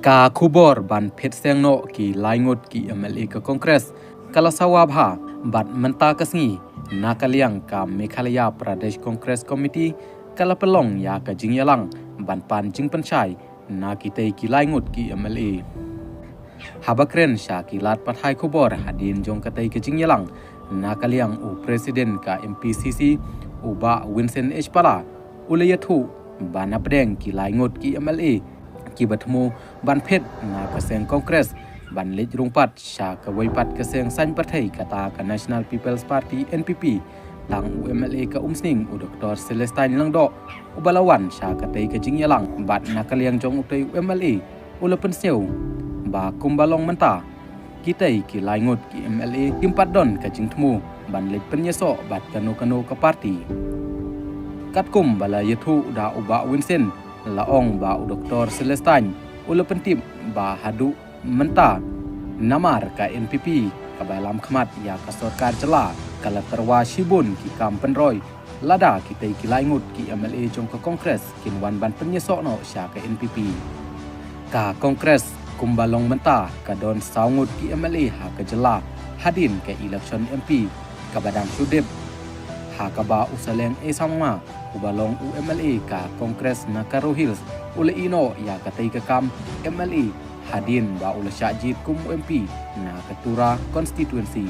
Ka kubor ban phet seng no ki laingot ki MLA ke Kongres kala sawab ha bat menta kasngi nakaliang ka Meghalaya Pradesh Congress Committee kala pelong ya ka jingyalang ban pan jing panchai na kitei ki laingot ki MLA habakren sha ki lat pathai kubor hadin jong katei ke jingyalang nakaliang u presiden ka MPCC uba Vincent H Pala ulayathu ban apdeng ki laingot ki MLA ki batmu ban phet na kaseng Kongres ban lej rungpat sha ka waipat kaseng san pathai kata ka National People's Party NPP tang UMLA ka umsning u Dr. Celestine Langdo ubalawan sha katei ka jingyalang bat nakaliang jong utei UMLA ulapen seu ba kumbalong menta kitei ki laingot ki MLA kimpat don ka jingthmu ban lej penyeso bat kano ka parti katkum bala yathu da uba Vincent laong ba u Dr. Celestine ula pentip ba hadu menta namar ka NPP ka balam khmat ya ka sarkar cela kala terwa shibun ki kam penroy lada kitei ki laingut ki MLA jong ka Kongres kin wan ban penyeso no sya ka NPP ka Kongres kumbalong menta ka don saungut ki MLA ha ka jela hadin ka election MP ka badang sudip ha ka ba usaleng samma ubalong UMLA ka Kongres na Karo Hills ula ino ya katay ka kam MLA hadin ba ula syajit kum UMP na Ketura Constituency